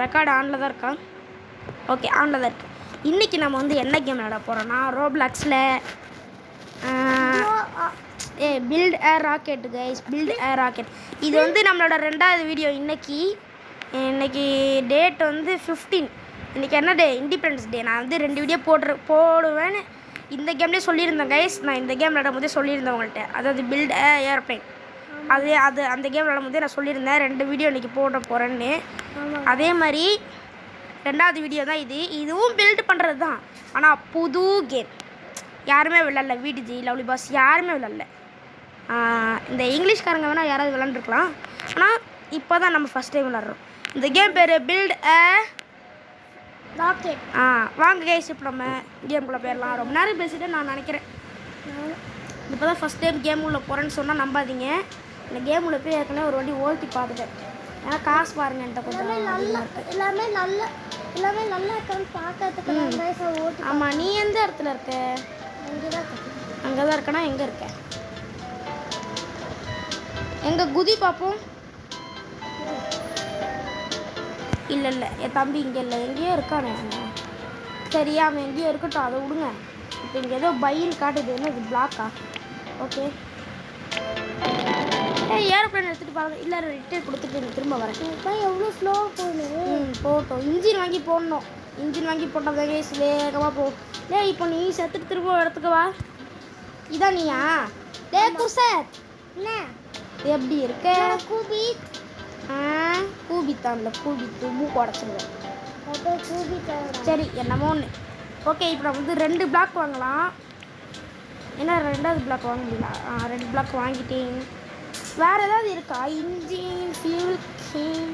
Record ஆனில் தான் இருக்கா? ஓகே, ஆனில் தான் இருக்கு. இன்றைக்கி நம்ம வந்து என்ன கேம் விளையாட போகிறோன்னா ரோப்ளாக்ஸில் build a rocket guys. Build a rocket. இது வந்து நம்மளோட 2வது வீடியோ. இன்னைக்கு டேட் வந்து 15. இன்றைக்கி என்ன டே? Independence day. நான் வந்து 2 வீடியோ போடுவேன்னு இந்த கேம்லேயே சொல்லியிருந்தேன் கைஸ். நான் இந்த கேம் விளையாடும் போதே சொல்லியிருந்தேன் உங்கள்கிட்ட. அதாவது பில்ட் ஏ ஏர்ப்ளைன். அந்த கேம் விளையாடும் போதே நான் சொல்லியிருந்தேன் 2 வீடியோ இன்றைக்கி போட போகிறேன்னு. அதே மாதிரி 2வது வீடியோ தான் இது. இதுவும் பில்ட் பண்ணுறது தான், ஆனால் புது கேம். யாருமே விளாட்ல. VTG, லவ்லி பாஸ் யாருமே விளாட்ல. இந்த இங்கிலீஷ்காரங்க வேணால் யாராவது விளாண்டுருக்கலாம், ஆனால் இப்போ தான் நம்ம ஃபஸ்ட் டைம் விளாட்றோம். இந்த கேம் பேர் பில்ட் ஏ ராக்கெட். வாங்க கைஸ், இப்போ நம்ம கேமுக்குள்ளே போயிடலாம். ரொம்ப நேரம் பேசிட்டு நான் நினைக்கிறேன். இப்போ தான் ஃபஸ்ட் டைம் கேம் உள்ளே போகிறேன்னு சொன்னால் நம்பாதீங்க. இந்த கேம் உள்ளே போய் ஏற்கனவே ஒரு வாட்டி ஓட்டி பார்த்துட்டேன். ஏன்னா காசு பாருங்க என்கிட்ட கொஞ்சம் எல்லாமே நல்லா இருக்கான்னு பார்க்கறதுக்கு. ஆமாம், நீ எந்த இடத்துல இருக்க? அங்கே தான் இருக்கனா? எங்கே இருக்க? எங்கே குதி பார்ப்போம். இல்லை என் தம்பி இங்கே இல்லை, எங்கேயோ இருக்கானே. சரியா, அவன் எங்கேயோ இருக்கட்டும், அதை விடுங்க. இப்போ இங்கே ஏதோ பையன் காட்டுது. என்ன இது? பிளாக்கா? ஓகே. ஏரோப்ளைன் எடுத்துகிட்டு பாருங்க. இல்லை, ரிட்டர்ன் கொடுத்துட்டு திரும்ப வரேன். எவ்வளோ ஸ்லோவாக போகணும். போட்டோம். இன்ஜின் வாங்கி போடணும். இன்ஜின் வாங்கி போட்டால் தான் கேஸ் வேகமாக போ. இப்போ நீ செத்துட்டு திரும்ப இடத்துக்கு வா. இதான் நீயா? குர்சத் என்ன எப்படி இருக்க? கூபித்தான்ல கூபித்து மூக்கு உடச்சிருவேன். சரி, என்னமோ ஒன்று. ஓகே, இப்போ நம்ம வந்து 2 பிளாக் வாங்கலாம். ஏன்னா 2வது பிளாக் வாங்க முடியல. 2 பிளாக் வாங்கிட்டேன். வேறு ஏதாவது இருக்கா? இன்ஜின், ஃபியூல் கேன்,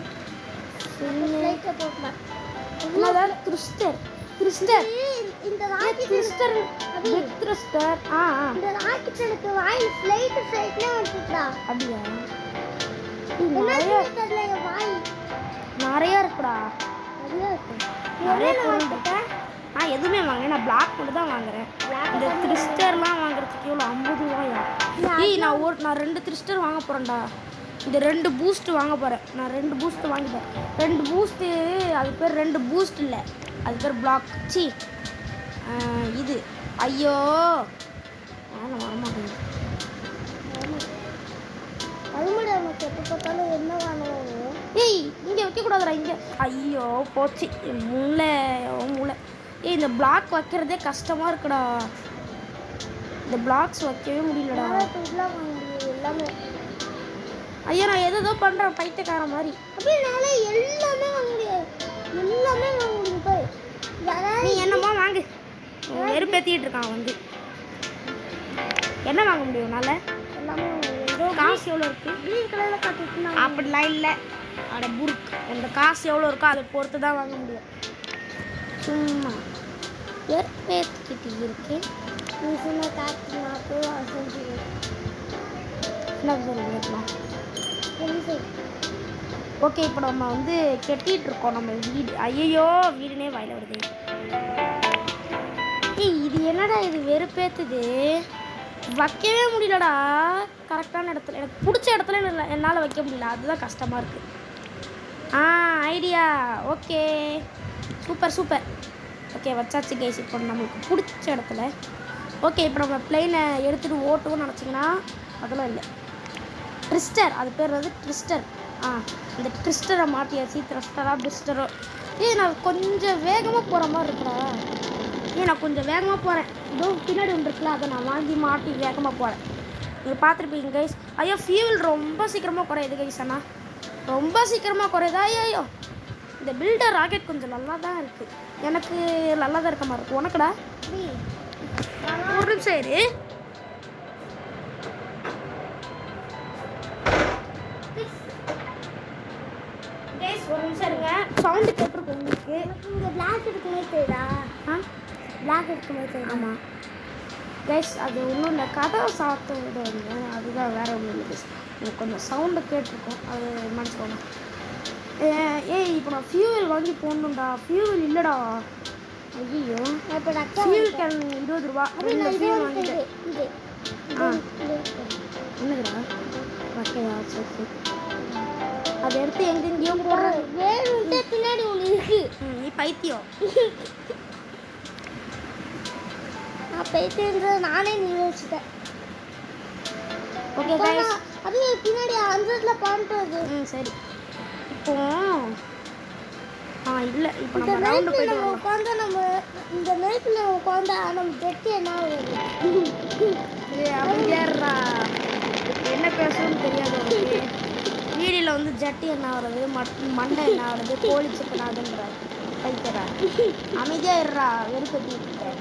என்னதாவது கிறிஸ்டர் இந்த கிறிஸ்டர் வித் கிறிஸ்டர். இந்த ராக்கெட் எனக்கு வாய் ஃப்ளைட்ல வந்துட்டா. அப்படியா? நிறைய இருக்குடா. நிறைய பொருள். எதுவுமே வாங்க. நான் பிளாக் மட்டும் தான் வாங்குறேன். இந்த கிறிஸ்டர்லாம் வாங்குறதுக்கு எவ்வளோ? 50 ரூபாயா? நான் 2 கிறிஸ்டர் வாங்க போகிறேன்டா. இந்த 2 பூஸ்ட் வாங்க போகிறேன். நான் 2 பூஸ்ட் வாங்கிட்டேன். 2 பூஸ்ட்டு. அது பேர் 2 பூஸ்ட் இல்லை, அது பேர் பிளாக். இது ஐயோ வரமாட்டேங்குது. என்ன வாங்கணும்? இங்கே வைக்கக்கூடாதுடா. இங்கே ஐயோ போச்சு மூளை. இந்த பிளாக் வைக்கிறதே கஷ்டமாக இருக்குடா. இந்த பிளாக்ஸ் வைக்கவே முடியலடா. எல்லாமே ஐயோ, நான் எதோ பண்ணுறேன் பைத்தியக்கார மாதிரி. அப்படின்னால எல்லாமே வாங்க முடியாது. நீ என்னமோ வாங்கு. வெறுப்பேற்றிட்டு இருக்கான் வந்து. என்ன வாங்க முடியும்? நல்ல எல்லாமே காசு எவ்வளோ இருக்குது? க்ரீன் கலரில் காட்டுச்சுன்னா அப்படிலாம் இல்லை. அட புருக்கு. அந்த காசு எவ்வளோ இருக்கோ அதை பொறுத்து தான் வாங்க முடியும். சும்மா வெறுப்பேற்றிக்கிட்டு இருக்கேன். நீ சொன்ன காற்று நான் செஞ்சு என்ன சொல்லிக்கலாம். ஓகே, இப்போ நம்ம வந்து கட்டிகிட்டு இருக்கோம் நம்ம வீடு. ஐயோ, வீடுனே வாயில வருது. இது என்னடா இது? வெறுப்பேற்றுது. வைக்கவே முடியலடா கரெக்டான இடத்துல. எனக்கு பிடிச்ச இடத்துல என்னால் வைக்க முடியல. அதுதான் கஷ்டமாக இருக்குது. ஐடியா. Okay, super. ஓகே, வச்சாச்சு கைஸ். இப்போ நம்மளுக்கு பிடிச்ச இடத்துல. ஓகே, இப்போ நம்ம பிளெயினை எடுத்துகிட்டு ஓட்டுவோம்னு நினச்சிங்கன்னா அதெல்லாம் இல்லை. ட்ரிஸ்டர், அது பேர் வந்து ட்ரிஸ்டர். இந்த ட்ரிஸ்டரை மாட்டியாச்சு. ட்ரிஸ்டரோ. நான் கொஞ்சம் வேகமாக போகிற மாதிரி இருக்குடா. நான் கொஞ்சம் வேகமாக போகிறேன். இதோ பின்னாடி ஒன்று இருக்குல்ல, அதை நான் வாங்கி மாட்டி வேகமாக போகிறேன். நீங்கள் பார்த்துருப்பீங்க கைஸ். ஐயோ, ஃபியூல் ரொம்ப சீக்கிரமாக குறையுது கைஸ். ஆனால் ரொம்ப சீக்கிரமாக குறையுது. ஐயோ, இந்த பில்டர் ராக்கெட் கொஞ்சம் நல்லா தான் இருக்குது. எனக்கு நல்லா தான் இருக்க மாதிரி இருக்குது. உனக்குடா? ஒரு நிமிஷம் இரு. ஒரு நிமிஷம் இருங்க. சவுண்டு கேட்டிருக்கோம் உங்களுக்கு. இங்கே பிளாக் எடுக்குமே தெரியுதா? பிளாக் எடுக்குமே தெரியும். ஆமாம் கைஸ், அது ஒன்றும் இல்லை. கதவை சாத்த விட வந்து அதுதான், வேறு ஒன்றும் இல்லை கைஸ். எனக்கு கொஞ்சம் சவுண்டு கேட்டிருக்கோம், அது மன்னிச்சுக்கோங்க. இப்போ நான் ஃபியூவல் வாங்கி போடணும்டா. ஃபியூவல் இல்லைடா. ஐயோ, இப்போ ஃபியூவல் கேன் 20 ரூபா. ஃபியூவல் வாங்கிட்டேன். என்னதுடா? ஓகேயா? சரி. அதை எடுத்து எங்கெங்கேயோ போடுறேன். வேணுன்ட்டு பின்னாடி ஒன்று பைத்தியம். நான் பைத்தியன்றது நானே நிரூபிச்சிட்டேன். Okay guys. அது பின்னாடி 100ல பாயிண்ட் வருது. சரி. இப்போ இல்லை இப்போ இந்த நம்ம ரவுண்டு போயிட்டு நம்ம வரலாம். உட்காந்தா நம்ம இந்த நைட்டில் உட்காந்தா நம்ம டெட்டு என்ன வருது? அமைதியாடுறா. என்ன பேசணும்னு தெரியாது உனக்கு. வீடியோவில் வந்து ஜட்டி என்ன ஆகுறது, மண்டை என்ன ஆகுறது, கோழி சிக்கன் ஆகுதுன்றா பைக்கிறா. அமைதியாக இருறா, வெறுப்பத்தி இருக்கேன்.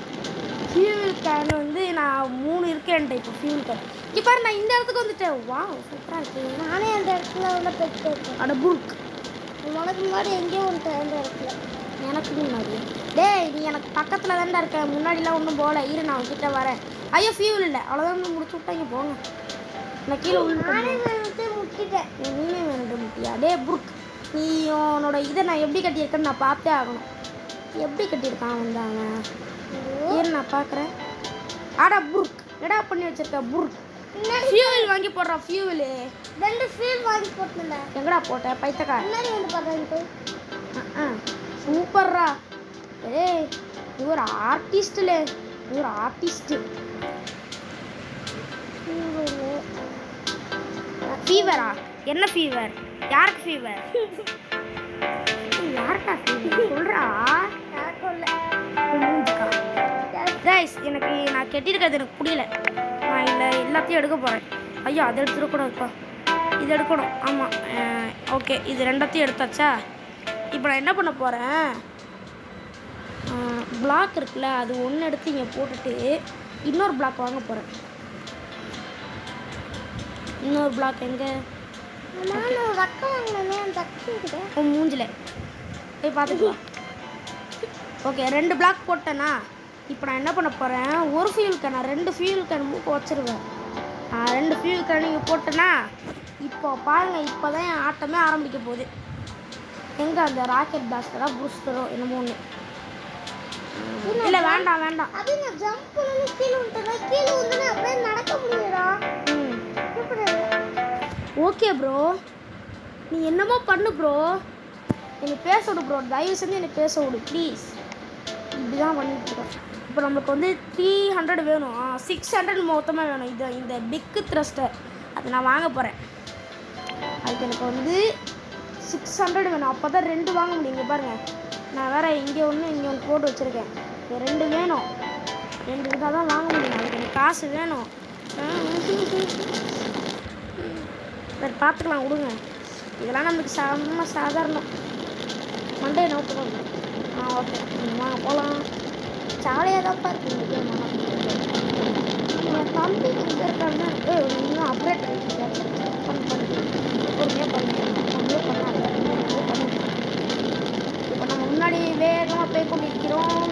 ஃபியூல் கேன் வந்து நான் 3 இருக்கேன்ட்டு இப்போ ஃபியூல் கேன். இப்போ பாரு நான் இந்த இடத்துக்கு வந்துட்டேன். வா சூப்பராக இருக்கு. நானே அந்த இடத்துல வந்து பெட்டு இருக்கேன். அட புருக். உனக்கு முன்னாடி எங்கேயோ வந்துட்டேன் அந்த இடத்துல. எனக்கு முன்னாடி டேய் நீ எனக்கு பக்கத்தில் தான்டா இருக்க. முன்னாடிலாம் ஒன்றும் போகல. இரு நான் கிட்ட வரேன். ஐயோ ஃபியூல் இல்லை. அவ்வளோதான் முடிச்சு விட்டாங்க. போங்க. நான் கீழே நானே வந்து முட்டிட்டேன். நீனே வேணுட்டு முட்டியா? டே புருக், நீ உன்னோட இதை நான் எப்படி கட்டியிருக்கேன்னு நான் பார்த்தே ஆகணும். எப்படி கட்டியிருக்கான் வந்தாங்க ஏன் நான் பார்க்குறேன். ஆடா புருக், எடா பண்ணி வச்சிருக்க புருக். ஃபியூவல் வாங்கி போடுறான். ஃபியூவலு 2 ஃபியூல் வாங்கி போட்டல. எங்கடா போட்ட பைத்தக்கா? முன்னாடி வந்து பார்த்தா சூப்பர்ரா. ஏய் நீ ஒரு ஆர்டிஸ்ட்லே. நீ ஒரு ஆர்டிஸ்ட். ஃபீவரா? என்ன ஃபீவர்? யாருக்கு ஃபீவர்? யாருக்கா ஃபீவர் சொல்றா? கைஸ் எனக்கு நான் கெட்டிருக்கிறது எனக்கு புரியல. நான் இல்லை எல்லாத்தையும் எடுக்க போகிறேன். ஐயோ அதை எடுத்துடக்கூடாதுப்பா. இது எடுக்கணும். ஆமாம் ஓகே இது ரெண்டத்தையும் எடுத்தாச்சா? இப்போ நான் என்ன பண்ண போகிறேன், பிளாக் இருக்குல்ல அது ஒன்று எடுத்து இங்கே போட்டுட்டு இன்னொரு பிளாக் வாங்க போகிறேன். இன்னொரு பிளாக் எங்கே? உன் மூஞ்சில் போய் பார்த்துக்கலாம். ஓகே 2 பிளாக் போட்டேன்னா இப்போ நான் என்ன பண்ண போகிறேன், ஒரு ஃபியூல் கேன் 2 ஃபியூல் கேன் மூக்க வச்சுருவேன். 2 ஃபியூல் கேன் நீங்கள் போட்டேன்னா இப்போ பாருங்கள் இப்போ தான் என் ஆட்டமே ஆரம்பிக்க போகுது. எங்கே அந்த ராக்கெட் பிளாஸ்டரா பூஸ்டரோ என்னமோ ஒன்று. இல்லை வேண்டாம் வேண்டாம். அது நான் ஜம்ப் பண்ணி கீழே வந்துட்டேன். கீழே வந்து அப்படியே நடக்க முடியலடா. ஓகே ப்ரோ நீ என்னமோ பண்ணு ப்ரோ. என்னை பேச விடு ப்ரோ, தயவு செஞ்சு என்னை பேச விடு ப்ளீஸ். இப்படி தான் பண்ணிட்டுருக்கோம். இப்போ நம்மளுக்கு வந்து 300 வேணும். 600 மொத்தமாக வேணும். இது இந்த பிக்கு த்ரஸ்டர் அது நான் வாங்க போகிறேன். அதுக்கு எனக்கு வந்து 600 வேணும். அப்போ தான் 2 வாங்க முடியும். இங்கே பாருங்கள் நான் வேறு இங்கே ஒன்று இங்கே ஒன்று போட்டு வச்சுருக்கேன். இது 2 வேணும். 2 இருந்தால் தான் வாங்க முடியும். அதுக்கு எனக்கு காசு வேணும். சரி பார்த்துக்கலாம் விடுங்க. இதெல்லாம் நம்மளுக்கு சாதாரணம். மண்டே நோக்கணும். ஓகே வாங்க போகலாம். ஜாலியாக தான் பார்த்து தம்பி இங்கே இருக்காங்க. இன்னும் அப்டேட் பொறுமையாக பண்ணாங்க. இப்போ நம்ம முன்னாடி வேகமாக போய் கொண்டிருக்கிறோம்.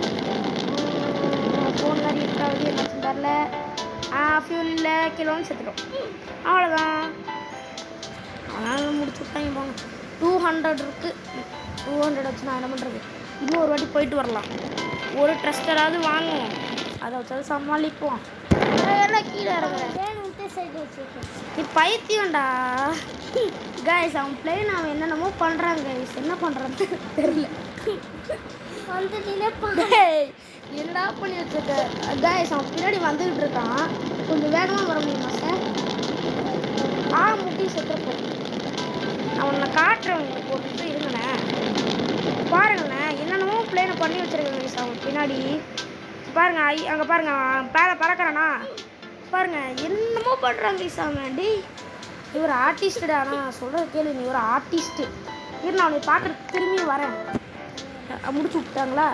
ஃபோன் மாதிரி இருக்காது என்ன தரல. ஃபியூலில் கிலோன்னு செத்துட்டோம். அவ்வளோதான். அதனால் முடிச்சு விட்டாங்க. போங்க 200 இருக்குது. 200 வச்சு நான் என்ன பண்ணுறது, இன்னும் ஒரு வாட்டி போயிட்டு வரலாம். ஒரு ட்ரஸ்டராவது வாங்குவோம், அதை வச்சாவது சமாளிப்போம். எல்லாம் கீழே இறங்குறேன். நீ பைத்தியம்டா. கைஸ் அவன் பிளேன் அவன் என்னென்னமோ பண்ணுறாங்க. கைஸ் என்ன பண்ணுறான்னு தெரியல. என்னடா பண்ணி வச்சுருக்க கைஸ். அவன் பின்னாடி வந்துக்கிட்டு இருக்கான். கொஞ்சம் வேகமாக வர முடியுமா சார்? முட்டி செத்துறப்போ அவனை காட்டுறேன் உங்களுக்கு ஒரு நிமிஷம் இருங்கண்ணே. பாருங்கண்ணே என்னென்னமோ பிளேனை பண்ணி வச்சுருக்கேன் கைஸ். அவன் பின்னாடி பாருங்க. அங்கே பாருங்க பேரை பறக்கிறானா பாருங்க. என்னமோ பண்ணுறாங்க கைஸ் அவன். டி இவர் ஆர்டிஸ்டடா. ஆனால் சொல்கிறது கேளு, நீ ஒரு ஆர்டிஸ்ட்டு. இரு நான் அவனை பார்க்குறதுக்கு திரும்பி வரேன். முடிச்சு விட்டாங்களா?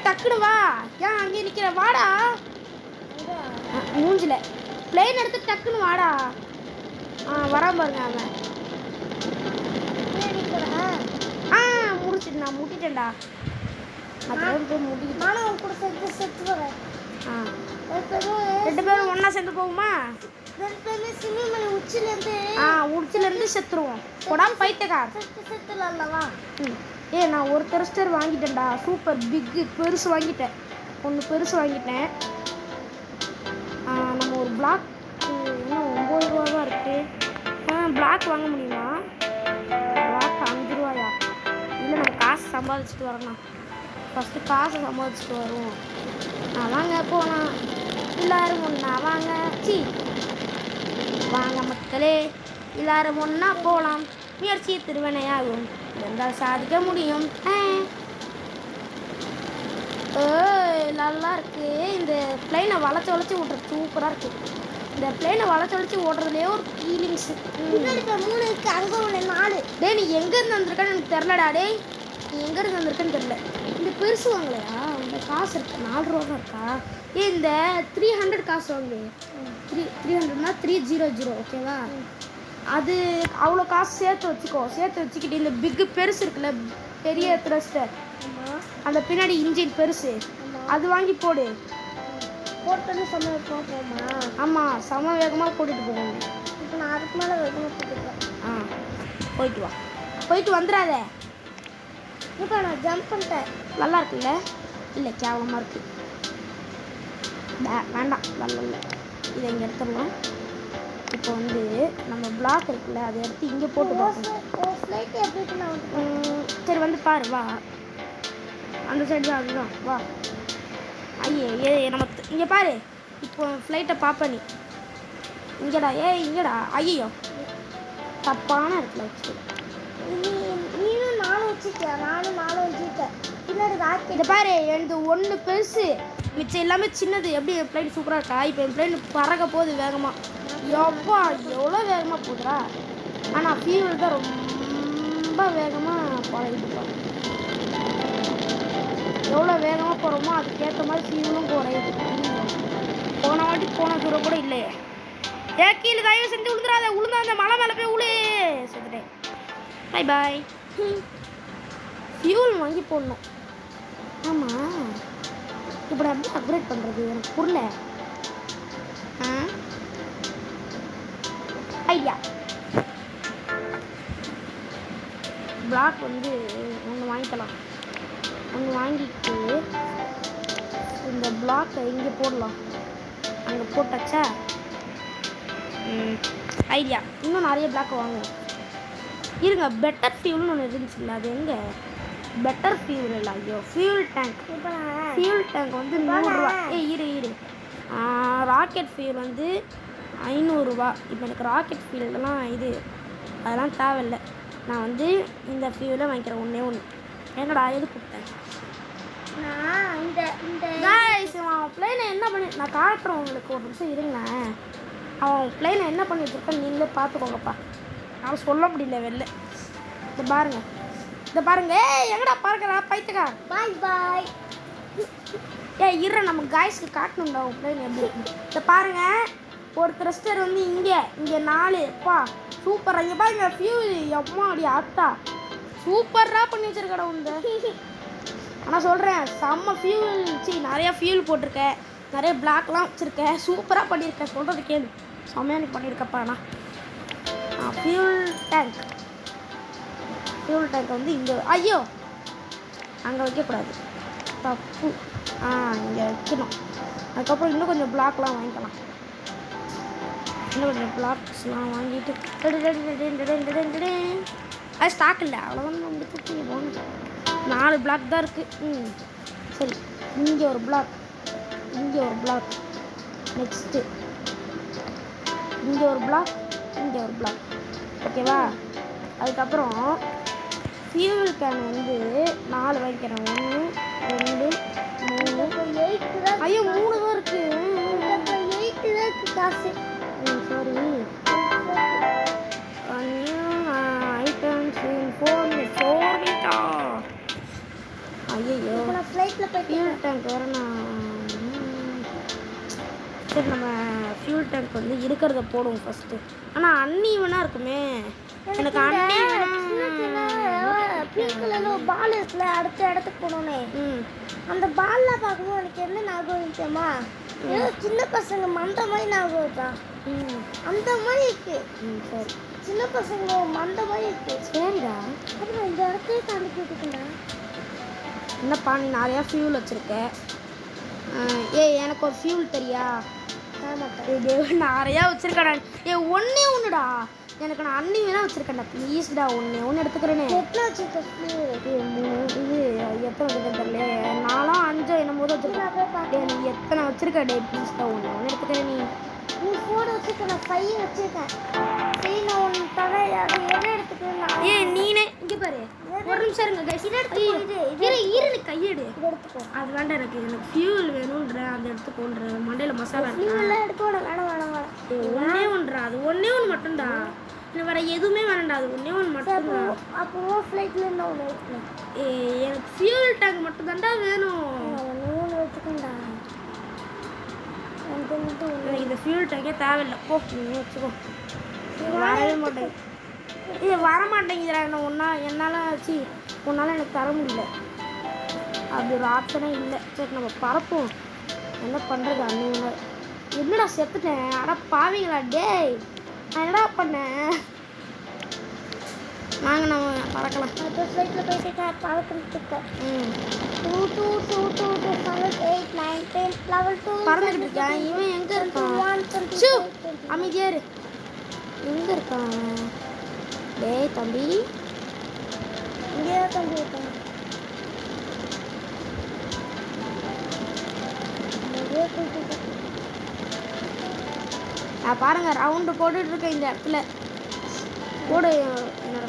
டக்குன்னு வா. ஏன் அங்கேயே நிற்கிற? வாடா. மூஞ்சில் பிளேன் எடுத்து டக்குன்னு வாடா. வரான் பாருங்க அவன். முடிச்சுட்டு நான் முட்டிட்டேன்டா. நான் போய் முட்டிக்கிட்டு நானும் கூட செத்து போகிறேன். 2 பேரும் ஒன்றா சேர்ந்து போகுமா? 2 பேருமே சினிமலை உச்சிலேருந்து செத்துருவோம். போடாம பைத்தக்கார் செத்துலவா. நான் ஒரு தெரஸ்டர் வாங்கிட்டேன்டா. சூப்பர் பிக்கு பெருசு வாங்கிட்டேன். ஒன்று பெருசு வாங்கிட்டேன். நம்ம ஒரு பிளாக் இன்னும் 9 ரூபா தான் இருக்குது. பிளாக் வாங்க முடியுமா? பிளாக் 5 ரூபாயா? இல்லை நம்ம காசு சம்பாதிச்சுட்டு வரணும். ஃபஸ்ட்டு காசை சம்பாதிச்சுட்டு வருவோம். வாங்க போகலாம் எல்லாரும் ஒன்றா வாங்க. வாங்க மக்களே எல்லாரும் ஒன்றா போகலாம். முயற்சி திருவினையாகும் இருந்தால் சாதிக்க முடியும். நல்லா இருக்கு. இந்த பிளைனை வளைச்சி விட்றது சூப்பராக இருக்குது. இந்த பிளைனை வளைச்சி ஓடுறதுலேயே ஒரு ஃபீலிங்ஸ். 3 இருக்கு, அங்கே ஒன்று 4. டே நீ எங்கேருந்து வந்திருக்கன்னு எனக்கு தெரிலடா. டே நீ எங்கேருந்து வந்திருக்கன்னு தெரில. இந்த பெருசு வாங்கலையா? இந்த காசு இருக்குது 4 ரூபா தான் இருக்கா? இந்த 300 காசு வாங்கு. 300னா 300 ஓகேவா? அது அவ்வளோ காசு சேர்த்து வச்சுக்கிட்டு இந்த பிக்கு பெருசு இருக்குல்ல, பெரிய த்ரஸ்டர், அந்த பின்னாடி இன்ஜின் பெருசு, அது வாங்கி போடு. போட்டோன்னு செம்ம வேகமாக போகுமா? ஆமாம், செம வேகமாக போட்டுட்டு போகணும். இப்போ நான் அதுக்கு மேலே வேகமாக போட்டுக்கிறேன். போயிட்டு வா, போயிட்டு வந்துடாத. இப்போ நான் ஜம்ப் பண்ணிட்டேன். நல்லா இருக்குல்ல? இல்லை கேவலமாக இருக்குது. வேண்டாம், நல்லா இல்லை. இதை இங்கே எடுத்துடலாம். இப்போ நம்ம பிளாக் இருக்குல்ல, அதை எடுத்து இங்கே போட்டு பார்ப்போம். ஃப்ளைட் எப்படி நான் சரி வந்து பாரு, வா. அந்த சைடு தான், அதுதான், வா. ஐயே நம்ம இங்கே பாரு. இப்போ ஃப்ளைட்டை பார்ப்ப நீ. இங்கடா, இங்கடா. ஐயோ தப்பான இடத்துல வச்சு. நீனும் 4 வச்சுட்டேன், நானும் 4 வச்சுட்டேன். பின்னாடி ராக்கெட். இதை பாரு, எனக்கு 1 பெருசு, மிச்சம் எல்லாமே சின்னது. எப்படி என் ஃப்ளைட் சூப்பராக இருக்கா? இப்போ என் ஃப்ளைட் பறக்க போகுது வேகமாக. எப்பா எவ்வளோ வேகமாக போகுதுடா. ஆனால் ஃபியூல் தான் ரொம்ப வேகமாக பழகிட்டுருப்பாங்க. எவ்வளோ வேகமாக போகிறோமோ அதுக்கேற்ற மாதிரி ஃபியூலும் குறையுது. போன வாட்டி போன தூரம் கூட இல்லையே. கீழே தயவு செஞ்சு விழுந்தா அந்த மலை மேலே போய் விழு. செத்துட்டேன். Bye bye. ஃபியூல் வாங்கி போடணும். ஆமாம், இப்போ நான் எப்படி அப்கிரேட் பண்ணுறது எனக்கு புரியல. ஐடியா பிளாக் ஒன்று வாங்கிக்கலாம். ஒன்று வாங்கிட்டு இந்த பிளாக்கை இங்கே போடலாம். அங்கே போட்டாச்சா? ஐடியா. இன்னும் நிறைய பிளாக் வாங்குவோம். இருங்க, பெட்டர் ஃபியூல்னு ஒன்று இருந்துச்சுல்ல, அது எங்கே? பெட்டர் ஃபியூல் இல்லை, ஐயோ ஃபியூல் டேங்க். ஃபியூல் டேங்க் 100 ரூபா. இரு ராக்கெட் ஃபியூல் 500 ரூபா. இப்போ எனக்கு ராக்கெட் ஃபியூல்லாம் அதெல்லாம் தேவையில்லை. நான் இந்த ஃபியூலை வாங்கிக்கிறேன். ஒன்று எங்கடா எது கொடுத்தேன்? அவன் பிளைனை என்ன பண்ணி நான் காட்டுறேன் உங்களுக்கு. ஒரு நிமிஷம் இருங்களேன். அவன் பிளைனை என்ன பண்ணி வச்சுருக்கேன் நீங்களே பார்த்துக்கோங்கப்பா. நான் சொல்ல முடியல வெளில. இதை பாருங்க. எங்கடா பார்க்கறா பைத்துக்கா? பாய். இரு, நம்ம காய்ஸ்க்கு காட்டணும்டா உன் பிளைன் எப்படி இருக்கு. இதை பாருங்க, ஒரு த்ரஸ்டர் இங்கே 4. அப்பா சூப்பராக. இங்கே பாருங்க ஃபியூல். அம்மா அடி ஆத்தா சூப்பராக பண்ணி வச்சிருக்கடா உண்டு. ஆனால் சொல்கிறேன், செம்ம ஃபியூல். நிறையா ஃபியூல் போட்டிருக்கேன், நிறைய பிளாக்லாம் வச்சுருக்கேன். சூப்பராக பண்ணியிருக்கேன். சொல்கிறது கேளு, செம்மையாக நீ பண்ணியிருக்கப்பா. ஆனால் ஃபியூல் டேங்க் இங்கே. ஐயோ அங்கே வைக்கக்கூடாது, தப்பு. இங்கே வைக்கணும். அதுக்கப்புறம் இன்னும் கொஞ்சம் பிளாக்லாம் வாங்கிக்கலாம். இன்னும் கொஞ்சம் பிளாக்ஸ்லாம் வாங்கிட்டு அது ஸ்டாக் இல்லை, அவ்வளோதான். நம்ம தூக்கி போகணும். 4 பிளாக் தான் இருக்குது. சரி, இங்கே ஒரு பிளாக், இங்கே ஒரு பிளாக், நெக்ஸ்ட்டு இங்கே ஒரு பிளாக், இங்கே ஒரு பிளாக். ஓகேவா? அதுக்கப்புறம் ஃபியூல் கேன் 4 வாங்கிக்கிறேன். 1 2 3. ஐயோ 3 தான் இருக்குது. 8 தான் இருக்குது காசு. சாரி. ஐட்டம்ஸ் ஐயோ நான் ஃப்ளைட்டில் போய் ஃபியூல் டேங்க் வேறு. சரி, நம்ம ஃபியூல் டேங்க் இருக்கிறத போடுவோம் ஃபஸ்ட்டு. ஆனால் அன்ஈவனாக இருக்குமே எனக்கு. பிங்க்ல பால் இருக்குல்ல, அடுத்த இடத்துக்கு போனோன்னே அந்த பால்லாம் பார்க்கும்போது எனக்கு என்ன ஞாபகம் தெரியுமா? ஏதோ சின்ன பசங்க மந்த மாதிரி ஞாபகம் இருக்கா? அந்த மாதிரி இருக்கு. சரி, சின்ன பசங்க மந்த மாதிரி இருக்கு. சரிடா. அப்புறம் இந்த இடத்தையே தாண்டி போட்டுக்கண்டா. என்னப்பா நீ நிறையா ஃபியூல் வச்சுருக்க. எனக்கு ஒரு ஃபியூல் தெரியா? நிறையா வச்சுருக்கேன் நான். ஒன்றே ஒன்றுடா. எனக்கு நான் அண்ணி வேணா வச்சிருக்கேன்டா ப்ளீஸ்டா ஒன்று எடுத்துக்கிறேனே. எத்தனை வச்சிருக்க இது எத்தனை வச்சிருக்கேன் தெரியல, 4 5 என்னமோ தான் வச்சிருக்கேன். நீ எத்தனை வச்சிருக்க டே ப்ளீஸ்டா ஒன்று எடுத்துக்கிறேன். நீ 4 வச்சிருக்க, நான் 5 வச்சிருக்கேன். சரி நான் ஒன்று தரேன், அதை எதை எடுத்துக்கிறேன்? நீனே இங்கே பாரு, ஒரு நிமிஷம் இருங்க கைஸ். இதை எடுத்துக்கோ, ஈரனு கையெடு. இதை எடுத்துக்கோ. அது வேண்டாம், எனக்கு ஃபியூல் வேணுன்ற அந்த எடுத்துக்கோன்ற மண்டையில் மசாலா நீ இருக்கா. எல்லாம் எடுக்க வேணாம். ஒன்றே ஒன்றா, அது ஒன்றே ஒன்று மட்டும்டா. இல்லை வேற எதுவுமே வேணாம்டா, அது ஒன்றே ஒன்று மட்டும்தான். அப்போ ஃப்ளைட்டில் என்ன ஒன்று எடுக்கணும்? எனக்கு ஃபியூல் டேங்க் மட்டும்தான்டா வேணும். ஒன்று வச்சுக்கோண்டா. எனக்கு இந்த ஃபியூல் டேங்கே தேவையில்லை, போ நீ வச்சுக்கோ. வரவே மாட்டேன், இது வரமாட்டேங்குதுடா. என்ன என்னால் உன்னால் எனக்கு தர முடியல, அப்படி ஒரு ஆப்ஷனே இல்லை. சரி நம்ம பறப்போம், என்ன பண்ணுறது. அண்ணன் என்னடா செத்துட்டேன், அடா பாவீங்களா டேய், நான் என்னடா பண்ணேன். நம்ம பறக்கலாம். அப்போ ஃப்ளைட்டில் போயிட்டு பறக்கிறதுக்கு 2 2 2 2 2 7 8 9 10 11 12 பறந்துக்கிட்டு இருக்கேன். இவன் எங்கே இருக்கான்? அமைதியா இரு, எங்கே இருக்கான் டேய் தம்பி? இங்கே தான் தம்பி இருக்காங்க. நான் பாருங்க ரவுண்டு போட்டுட்டு இருக்கேன் இந்த இடத்துல கூட. என்னோட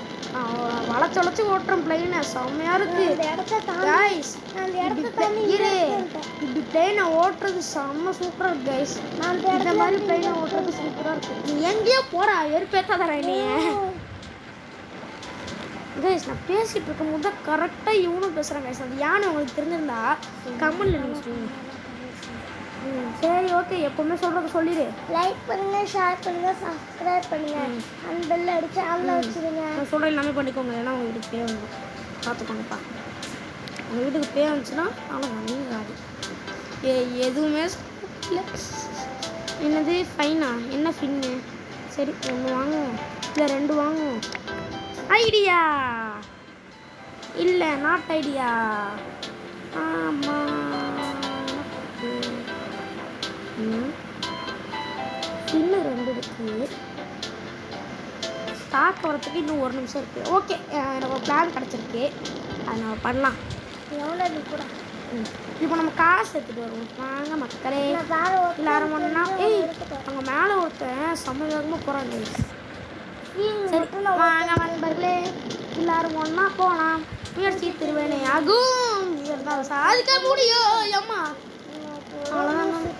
வளைச்சு ஓட்டுறோம் பிளைனை, செம்மையா இருக்கு கைஸ். இப்படி பிளைனை ஓட்டுறது செம்ம சூப்பரா இருக்கு கைஸ். இந்த மாதிரி பிளைனை ஓட்டுறது சூப்பரா இருக்கு. நீ எங்கேயோ போறா, வெறுப்பேத்தாதடா என்னைய கைஸ். நான் பேசிட்டு இருக்கும் போது தான் கரெக்டாக இவனும் பேசுகிறேன் கைஸ். அது யானை உங்களுக்கு தெரிஞ்சிருந்தா கமெண்ட்ல நீங்கள் சொல்லுங்க. சரி ஓகே, எப்பவுமே சொல்றது சொல்லிடு. லைக் பண்ணுங்க, ஷேர் பண்ணுங்க, சப்ஸ்கிரைப் பண்ணுங்க, அந்த பெல் அடிச்சு ஆன்ல வச்சிருங்க. நான் சொல்ற எல்லாமே பண்ணிக்கோங்க, ஏன்னா உங்க வீட்டுக்கு பே வந்து பார்த்துக்கோங்கப்பா. உங்க வீட்டுக்கு பே வந்துச்சுன்னா ஆனால் நீங்கள் ஆடி எதுவுமே இல்லை. என்னது ஃபைனா? என்ன ஃபின்னு? சரி 1 வாங்குவோம், இல்லை 2 வாங்குவோம். ஐடியா இல்லை, நாட் ஐடியா. ஆமாம் இன்னும் 2 இருக்குது. ஸ்டார்ட் வரத்துக்கு இன்னும் 1 நிமிஷம் இருக்குது. ஓகே, எனக்கு ஒரு பிளான் கிடச்சிருக்கு, அதை நம்ம பண்ணலாம். எவ்வளோ கூட இப்போ நம்ம காசு எடுத்துகிட்டு வருவோம். வாங்க மக்களே, எல்லாரும் ஒன்றா. அங்கே மேலே ஒருத்தன் செம்ம வேகமாக போகிறாங்க. சரி வாங்க நண்பர்களே, எல்லாரும் ஒன்றா போகலாம். முயற்சி திருவேணை ஆகும், இருந்தால் சாதிக்க முடியும். அம்மா அவ்வளோதான்.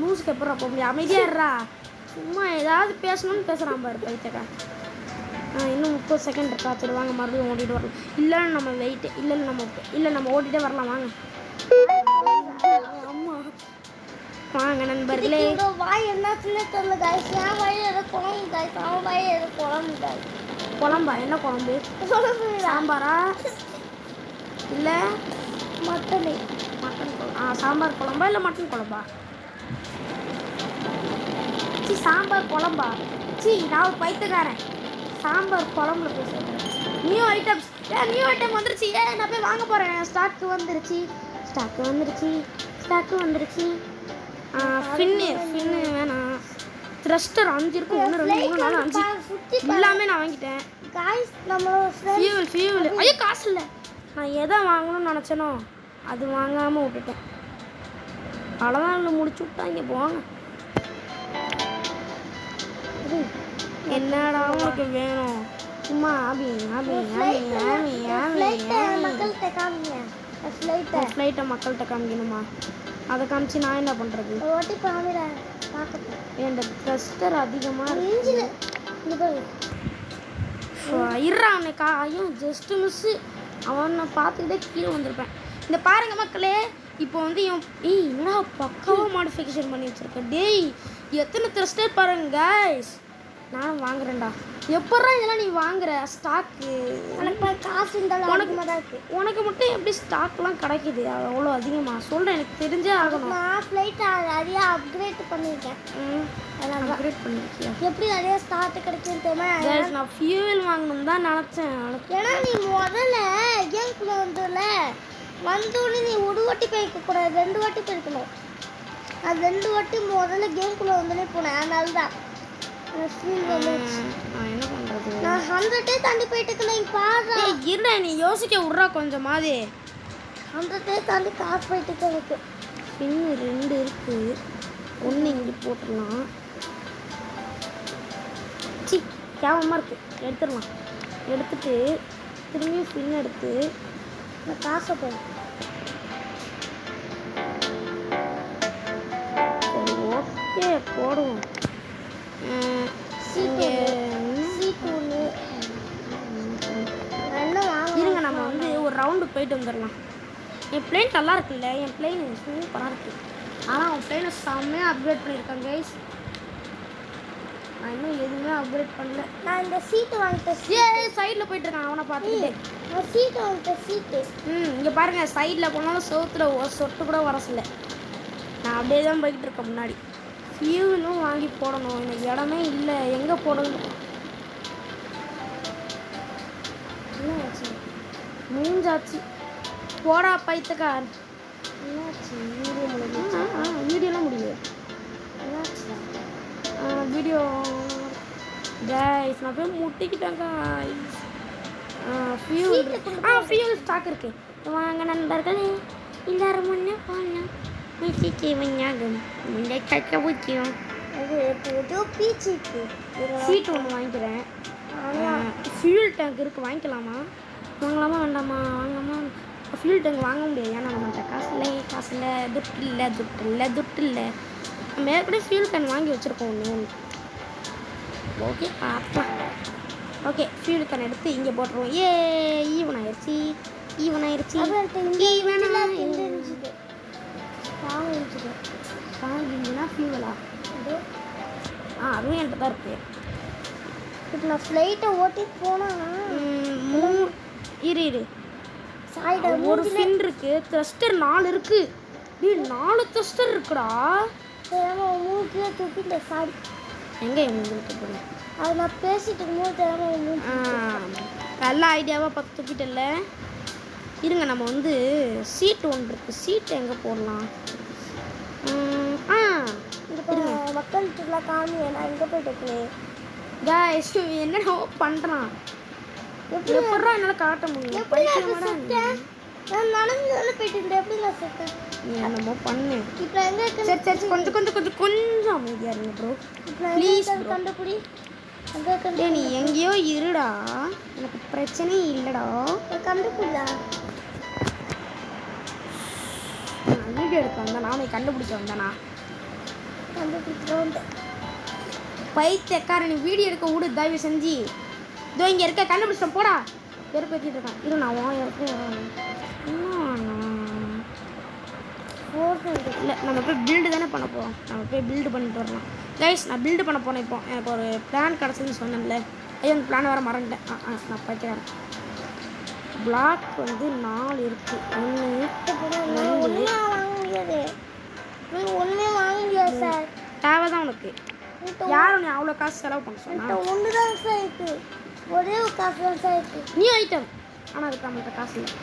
லூஸுக்கு எப்போ போக முடியும்? அமைதியாக இருறா, சும்மா ஏதாவது பேசணும்னு பேசுகிறான் பாரு பைத்தக்கா. இன்னும் 30 செகண்ட் இருக்கா. சரி வாங்க மறுபடியும் ஓட்டிகிட்டு வரலாம். இல்லைன்னு நம்ம வெயிட்டு, இல்லை நம்ம ஓட்டிகிட்டே வரலாம். வாங்க அம்மா வாங்க நண்பர்களே. வாய் என்னச்சுன்னு தெரியல கைஸ். என் வாய் ஏதோ குழம்பு கைஸ், அவன் வாய் ஏதோ குழம்பு கைஸ். குழம்பா? என்ன குழம்பு? சாம்பாரா இல்லை மட்டன் குழம்பு? சாம்பார் குழம்பா இல்லை மட்டன் குழம்பா? சாம்பார் குழம்பா? நான் ஒரு பைத்தியக்காரன். சாம்பார் குழம்புல பேசுகிறேன். நியூ ஐட்டம் வந்துருச்சு. நான் போய் வாங்க போகிறேன். ஸ்டாக்கு வந்துருச்சு. ஃபின்னு வேணாம். த்ரஸ்டர் 5 இருக்கும். 1 2 3 4 5 எல்லாமே நான் வாங்கிட்டேன். ஃபியூல் ஐயோ காசு இல்லை. நான் எதை வாங்கணும்னு நினச்சேனோ அது வாங்காமல் விட்டுட்டேன். அவ்வளோதான், இல்லை முடிச்சு விட்டாங்க. போங்க. என்னடா உங்களுக்கு வேணும்? சும்மா ஃப்ளைட்டை மக்கள்கிட்ட காமிக்கணுமா? அதை காமிச்சு நான் என்ன பண்ணுறது? என் த்ரஸ்டர் அதிகமாக இருறா அவனுக்கா. ஐயோ ஜஸ்ட் மிஸ்ஸு, அவனை பார்த்துக்கிட்டே கீழே வந்திருப்பேன். இந்த பாருங்க மக்களே, இப்போ வந்து என்னடா பக்காவாக மாடிஃபிகேஷன் பண்ணி வச்சுருக்கேன். டேய் எத்தனை த்ரஸ்டர் பாருங்க கைஸ். நானும் வாங்குறேன்டா. எப்பட்றா இதெல்லாம் நீ வாங்குற ஸ்டாக்கு? எனக்கு காசு இருந்தாலும் உனக்கு மட்டும் எப்படி ஸ்டாக்லாம் கிடைக்குது அவ்வளோ அதிகமாக? சொல்கிறேன், எனக்கு தெரிஞ்சே ஆகணும். நான் ஃப்ளைட்டை நிறையா அப்கிரேட் பண்ணியிருக்கேன். அப்கிரேட் பண்ணிருக்கியா? எப்படி நிறைய ஸ்டார்ட் கிடைக்குன்னு தெரியுமா? நான் ஃபியூவல் வாங்கணும்னு தான் நினச்சேன். ஏன்னா நீ முதல்ல கேம்குள்ளே வந்தோடனே நீ 1 வாட்டி போயிருக்கக்கூடாது, 2 வாட்டி போயிருக்கணும். அது 2 வாட்டி முதல்ல கேம்குள்ளே வந்தோடனே போனேன். அதனால தான் நான் என்ன பண்ணுறது? நான் 100 தாண்டி போயிட்டு இருக்கேன் பாரு. இருடா நீ யோசிக்க விட்றா கொஞ்சமாவது. 100 தாண்டி காசு போயிட்டு இருக்கு எனக்கு. இன்னும் 2 இருக்குது. 1 இங்கே போட்டுடலாம். சி கேவலமாக இருக்குது. எடுத்துடலாம். எடுத்துட்டு திரும்பியும் பின் எடுத்து நான் காசை போடுறேன். சரி ஓகே போடுவோம். சீட்டு ஒன்று இருங்க நம்ம வந்து ஒரு ரவுண்டு போயிட்டு வந்துடலாம். என் பிளேன் நல்லா இருக்குல்ல, என் பிளேன் சூப்பராக இருக்குது. ஆனால் அவன் பிளேனை செம்மையாக அப்கிரேட் பண்ணியிருக்காங்க கைஸ். நான் இன்னும் எதுவுமே அப்கிரேட் பண்ணல. நான் இந்த சீட்டு வாங்கிட்டேன். சைடில் போயிட்டு இருக்கான் அவனை பார்த்துக்கிட்டு. நான் சீட்டு வாங்கிட்டேன். சீட்டு இங்கே பாருங்கள் சைடில் போனாலும் சோத்துல ஒரு சொட்டு கூட வரசில்ல. நான் அப்படியே தான் போய்கிட்டு இருக்கேன் முன்னாடி. ஃபியூலும் வாங்கி போடணும். எனக்கு இடமே இல்லை, எங்கே போடணும்? என்னாச்சு? மூஞ்சாச்சு போடா பைத்தக்கார். என்னாச்சு? வீடியோ முடிஞ்சு. வீடியோலாம் முடியுது. என்னாச்சு? வீடியோ கைஸ் நான் போய் முட்டிக்கிட்டேன் கைஸ். ஃபியூல் ஸ்டாக் இருக்கு. வாங்க நண்பர்களே எல்லாரும் முன்னே போகலாம். சீட் ஒன்று வாங்கிக்கிறேன். ஃபியூல் டேங்க் இருக்குது, வாங்கிக்கலாமா? வாங்கலாமா வேண்டாமா? வாங்கலாமா? ஃபியூல் டேங்க் வாங்க முடியாது, ஏன்னா நம்மகிட்ட காசு இல்லை துட்டு இல்லை. நம்ம ஏற்கனவே ஃபியூல் கேன் வாங்கி வச்சுருக்கோம் ஒன்று. ஓகே பார்க்கலாம். ஓகே ஃபியூல் கேன் எடுத்து இங்கே போட்டுருவோம். ஈவன் ஆயிடுச்சு. வாங்கிங்கன்னா ஃபியூவலா? அதுவும் என்கிட்ட தான் இருக்குது. இப்போ நான் ஃப்ளைட்டை ஓட்டி போனேன்னா இரு ஒரு ஃபின் இருக்கு. த்ரஸ்டர் 4 இருக்கு. 4 த்ரஸ்டர் இருக்குடா. மூக்கில் தூக்கிட்டு சாரி எங்கே உங்களுக்கு போடுங்க. அது நான் பேசிட்டு இருக்கும்போது நல்ல ஐடியாவாக பார்த்து தூக்கிட்டல. இருங்க நம்ம வந்து சீட் ஒன்று இருக்குது. சீட் எங்கே போடலாம்? மக்கள்கிட்ட காமி நான் எங்கே போயிட்டு இருக்கேன். கைஸ் என்னடா பண்ணுறான்? எப்படா என்னால் காட்ட முடியும்? நான் நடந்து போயிட்டு இருந்தேன். எப்படி நான் செத்தேன்? என்னமோ பண்ணு. இப்போ எங்கே இருக்கு? சரி கொஞ்சம் அமைதியாக இருங்க ப்ரோ ப்ளீஸ். கண்டுபிடி. நீ எங்கேயோ இருடா, எனக்கு பிரச்சனை இல்லைடா. கண்டுபிடிடா. நான் வீடியோ எடுக்க வந்தேன், நானே கண்டுபிடிக்க வந்தேனா? கண்டுபிடிச்சிட்டு பைத்தியக்கார நீ வீடியோ எடுக்க விடு தயவு செஞ்சு. இதோ இங்கே இருக்க கண்டுபிடிச்சிட்டேன் போடா. வெறுப்பு வச்சுட்டு இருக்கான். இரு நான் இல்லை நம்ம போய் பில்டு தானே பண்ண போகிறோம். நம்ம போய் பில்டு பண்ணிட்டு வரலாம் கைஸ். நான் பில்டு பண்ண போனேன். இப்போ எனக்கு ஒரு பிளான் கிடச்சதுன்னு சொன்னேன்ல. அந்த பிளான் வேறு மறந்துட்டேன். நான் பார்க்கிறேன். பிளாக் வந்து 4 இருக்குது. ஒன்றுமே வாங்க முடியாது சார். தேவை தான் உனக்கு. யாரும் நீ அவ்வளோ காசு செலவு பண்ண சொன்னா? ஒன்று தான் சார் இருக்குது. ஒரே ஒரு காசு தான் சார் இருக்குது. நீ ஐட்டம். ஆனால் அதுக்கு நம்மள்கிட்ட காசு இல்லை.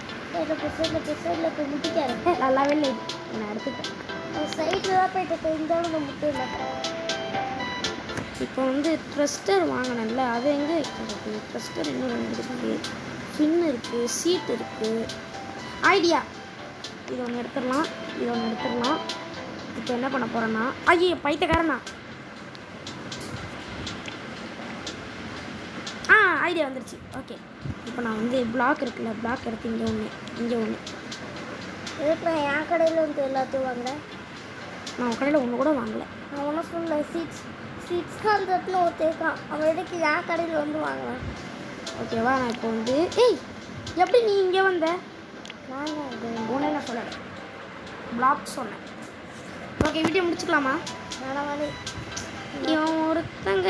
சைடில் போய் முட்டிக்காரு. நல்லாவே இல்லை. நான் எடுத்துட்டேன். சைடில் தான் போயிட்டு இந்த முட்டை இல்லை. இப்போ வந்து ட்ரஸ்டர் வாங்கினேன்ல, அது எங்கே இருக்குது? ட்ரஸ்டர் இன்னும் 2 இருக்குது. ஃபின் இருக்குது, சீட் இருக்குது. ஐடியா இது ஒன்று எடுத்துடலாம். இப்போ என்ன பண்ண போகிறேன்னா, ஐயோ பைத்தியக்காரனா. ஐடியா வந்துருச்சு. ஓகே இப்போ நான் வந்து பிளாக் இருக்குல்ல, பிளாக் எடுத்து இங்கே ஒன்று என் கடையில் வந்து எல்லாத்தையும் வாங்குறேன். நான் உன் கடையில் ஒன்று கூட வாங்கலை. நான் ஒன்றும் சொல்லலை. சீட்ஸ்க்கு அந்த இடத்துல ஒருத்தேக்கான். அவன் எதுக்கு என் கடையில் வந்து வாங்குறேன். ஓகேவா? நான் இப்போ வந்து எப்படி நீ இங்கே வந்த? நான் ஒன்றே நான் சொல்லலை, பிளாக் சொன்னேன். ஓகே வீடியோ முடிச்சுக்கலாமா? வேணாம். இவன் ஒருத்தங்க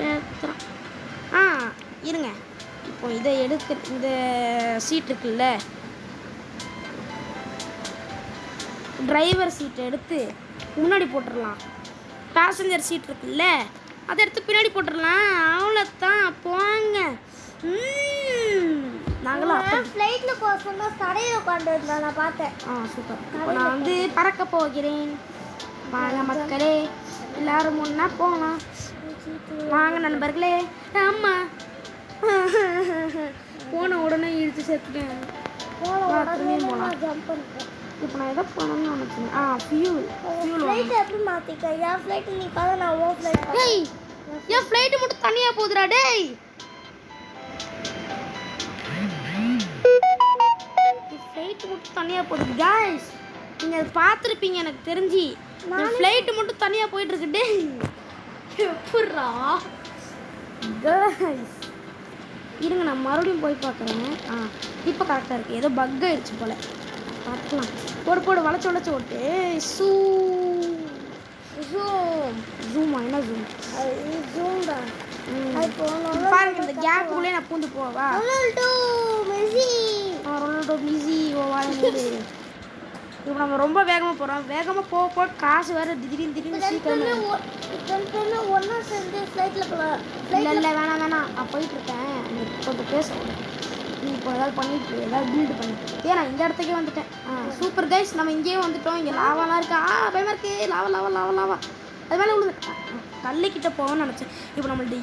பேசுகிறான். இருங்க இப்போ இதை இந்த சீட் இருக்குல்ல, டிரைவர் சீட்டை எடுத்து முன்னாடி போட்டுடலாம். பேசஞ்சர் சீட் இருக்குல்ல, அதை எடுத்து பின்னாடி போட்டுடலாம். அவ்வளோதான் போங்க. நாங்களாம் ஃப்ளைட்டில் போக சொன்னால் கடையில் உட்காந்து இருந்தால் நான் பார்த்தேன். சூப்பர். இப்போ நான் வந்து பறக்க போகிறேன். வாங்க மக்களே எல்லாரும் ஒன்றா போகலாம். வாங்க நண்பர்களே. ஆமாம், போன உடனே இழுத்து சேர்த்துட்டேன். ஜம்ப் பண்ணிட்டேன். இப்போ நான் எதை பண்ணணும்னு நினச்சேன். ஃபியூல் ஃப்ளைட் எப்படி மாற்றிக்க? என் ஃப்ளைட் நீ பார்த்து நான் ஓ ஃப்ளைட். டேய், என் ஃப்ளைட்டு மட்டும் தனியாக போகுதுடா. டேய், ஃப்ளைட்டு மட்டும் தனியாக போகுது கைஸ். நீங்கள் அதை பார்த்துருப்பீங்க எனக்கு தெரிஞ்சு. என் ஃப்ளைட்டு மட்டும் தனியாக போயிட்டுருக்கு. டேய், எப்பட்றா கைஸ்? இருங்க, நான் மறுபடியும் போய் பார்க்குறேன். இப்போ கரெக்டாக இருக்குது. ஏதோ பக் ஆயிடுச்சு போல். பார்க்கலாம். போடு வளைச்சு ஓட்டு. ஜூமா? என்ன ஜூம்? ஜூம் தான். பாருங்க, இந்த கேப்புக்குள்ளே நான் பூந்து போவா. ரொனால்டோ மிஸி வாங்க. இப்போ நம்ம ரொம்ப வேகமாக போகிறோம். வேகமாக போக காசு வேறு திடீர்னு சீக்கிரம். ஒன்றா சேர்ந்து ஃப்ளைட்டில் போகலாம். இல்லை வேணாம், நான் போயிட்டுருக்கேன். கொஞ்சம் பேசுகிறேன். நீ இப்போ ஏதாவது பில்டு பண்ணிட்டு நான் இந்த இடத்துக்கே வந்துட்டேன். சூப்பர் கைஸ், நம்ம இங்கேயே வந்துட்டோம். இங்கே லாவாலாம் இருக்கா? பயமாக இருக்கு. லாவா அது மேலே உள்ள கல்லுக்கிட்ட போவோம்னு நினச்சேன். இப்போ நம்மள்ட்ட